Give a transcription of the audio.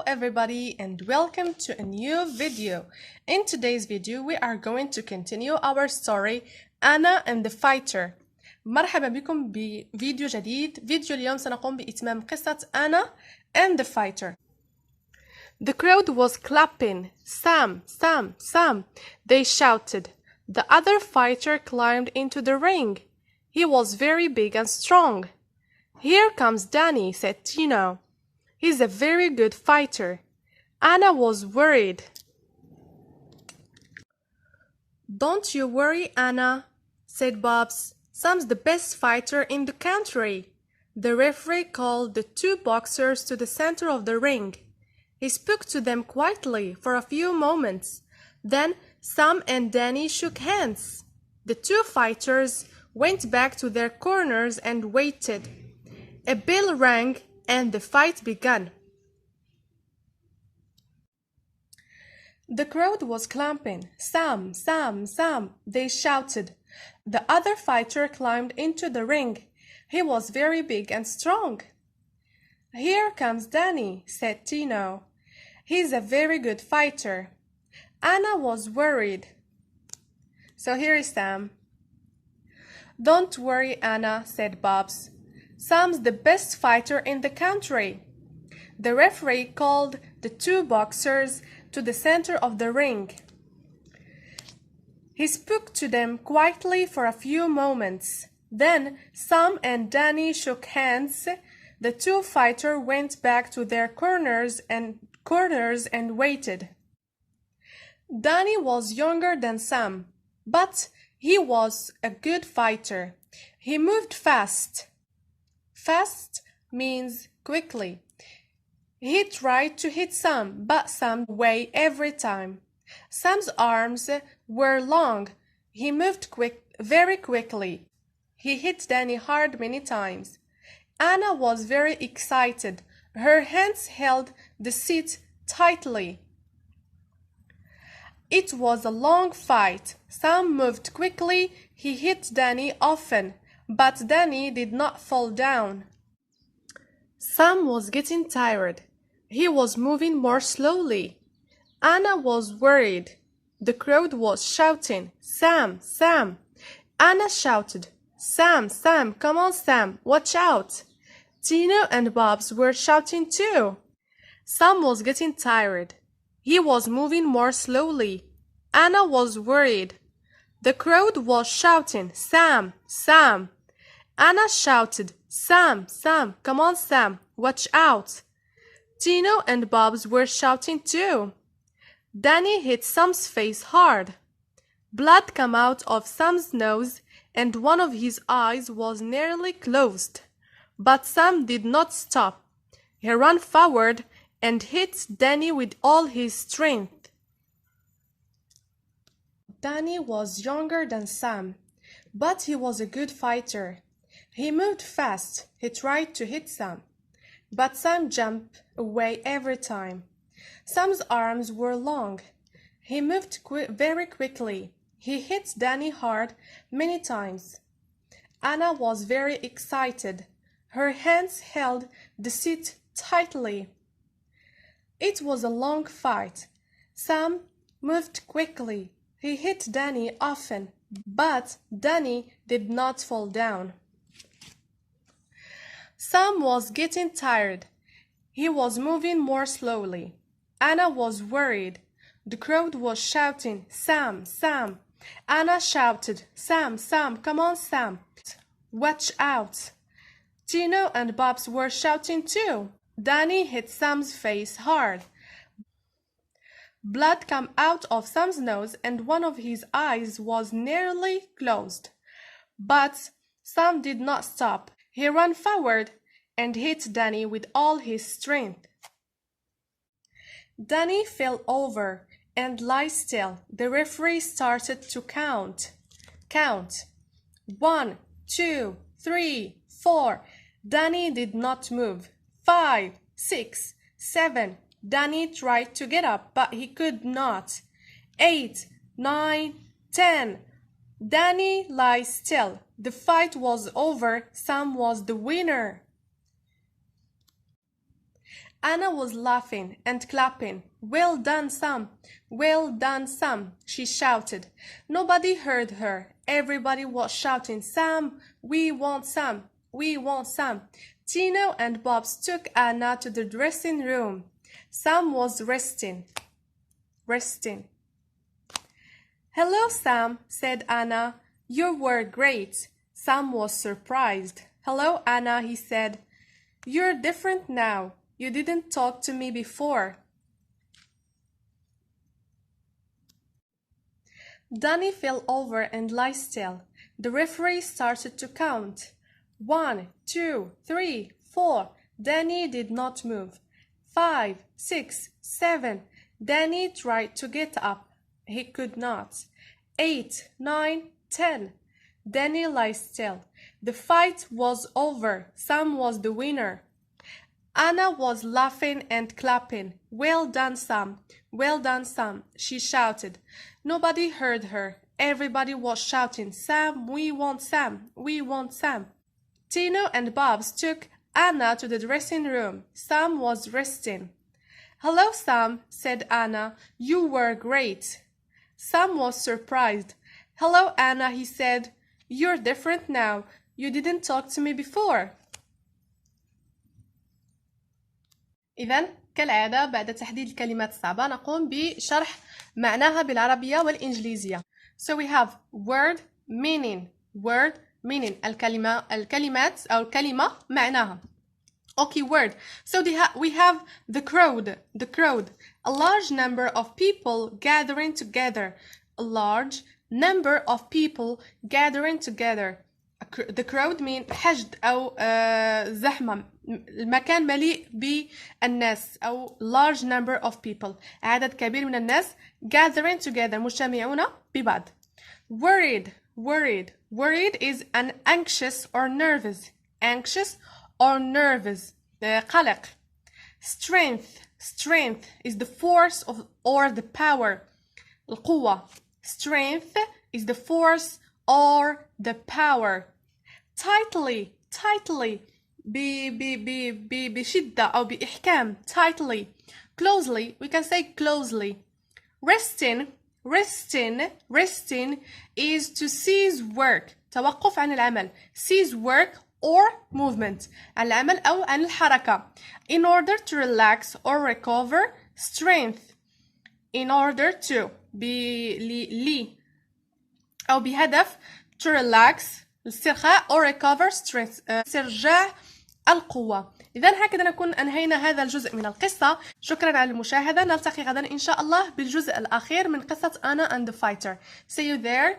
everybody and welcome to a new video. In today's video we are going to continue our story Anna and the Fighter. مرحبا بكم بفيديو جديد. فيديو اليوم سنقوم بإتمام قصة Anna and the Fighter. The crowd was clapping. Sam, Sam, Sam, they shouted. The other fighter climbed into the ring. He was very big and strong. Here comes Danny, said Tino. He's a very good fighter. Anna was worried. Don't you worry, Anna, said Bobs. Sam's the best fighter in the country. The referee called the two boxers to the center of the ring. He spoke to them quietly for a few moments. Then Sam and Danny shook hands. The two fighters went back to their corners and waited. A bell rang and the fight began. The crowd was clapping. Sam, Sam, Sam, they shouted. The other fighter climbed into the ring. He was very big and strong. Here comes Danny, said Tino. He's a very good fighter. Anna was worried. So here is Sam. Don't worry, Anna, said Bobs. Sam's the best fighter in the country. The referee called the two boxers to the center of the ring. He spoke to them quietly for a few moments. Then Sam and Danny shook hands. The two fighters went back to their corners and waited. Danny was younger than Sam, but he was a good fighter. He moved fast. Fast means quickly. He tried to hit Sam, but Sam away every time. Sam's arms were long. He moved very quickly. He hit Danny hard many times. Anna was very excited. Her hands held the seat tightly. It was a long fight. Sam moved quickly. He hit Danny often, but Danny did not fall down. Sam was getting tired. He was moving more slowly. Anna was worried. The crowd was shouting, Sam, Sam. Anna shouted, Sam, Sam, come on, Sam, watch out. Tino and Bobs were shouting too. Sam was getting tired. He was moving more slowly. Anna was worried. The crowd was shouting, Sam, Sam. Anna shouted, Sam, Sam, come on, Sam, watch out. Tino and Bobs were shouting too. Danny hit Sam's face hard. Blood came out of Sam's nose and one of his eyes was nearly closed. But Sam did not stop. He ran forward and hit Danny with all his strength. Danny was younger than Sam, but he was a good fighter. He moved fast. He tried to hit Sam, but Sam jumped away every time. Sam's arms were long. He moved very quickly. He hit Danny hard many times. Anna was very excited. Her hands held the seat tightly. It was a long fight. Sam moved quickly. He hit Danny often, but Danny did not fall down. Sam was getting tired. He was moving more slowly. Anna was worried. The crowd was shouting, Sam, Sam. Anna shouted, Sam, Sam, come on, Sam. Watch out. Tino and Bobs were shouting too. Danny hit Sam's face hard. Blood came out of Sam's nose and one of his eyes was nearly closed. But Sam did not stop. He ran forward and hit Danny with all his strength. Danny fell over and lay still. The referee started to count. Count. 1, 2, 3, 4. Danny did not move. 5, 6, 7. Danny tried to get up, but he could not. 8, 9, 10. Danny lay still. The fight was over. Sam was the winner. Anna was laughing and clapping. Well done, Sam. Well done, Sam, she shouted. Nobody heard her. Everybody was shouting, Sam, we want Sam, we want Sam. Tino and Bobs took Anna to the dressing room. Sam was resting. Hello, Sam, said Anna. You were great. Sam was surprised. Hello, Anna, he said. You're different now. You didn't talk to me before. Danny fell over and lay still. The referee started to count. 1, 2, 3, 4. Danny did not move. 5, 6, 7. Danny tried to get up. He could not. 8, 9, 10. Danny lay still. The fight was over. Sam was the winner. Anna was laughing and clapping. Well done, Sam. Well done, Sam, she shouted. Nobody heard her. Everybody was shouting, Sam, we want Sam, we want Sam. Tino and Bobs took Anna to the dressing room. Sam was resting. Hello, Sam, said Anna. You were great. Sam was surprised. Hello, Anna, he said. You're different now. You didn't talk to me before. إذن كالعادة بعد تحديد الكلمات الصعبة نقوم بشرح معناها بالعربية والإنجليزية. So we have word meaning. الكلمات أو الكلمة معناها. Okay, word. So we have the crowd. A large number of people gathering together. A large number of people gathering together. The crowd mean حشد أو زحمة، المكان مليء بالناس أو large number of people، عدد كبير من الناس gathering together مجتمعون ببعض. Worried is an anxious or nervous قلق. Strength is the force of or the power، القوة. Strength is the force or the power. Tightly بشدة أو بإحكام. Tightly. Closely, we can say closely. Resting is to cease work. توقف عن العمل. Cease work or movement. عن العمل أو عن الحركة. In order to relax or recover strength. In order to أو بهدف to relax الاسترخاء or recover strength استرجاع القوة. إذا هكذا نكون أنهينا هذا الجزء من القصة. شكرا على المشاهدة. نلتقي غدا إن شاء الله بالجزء الأخير من قصة Anna and the Fighter. See you there.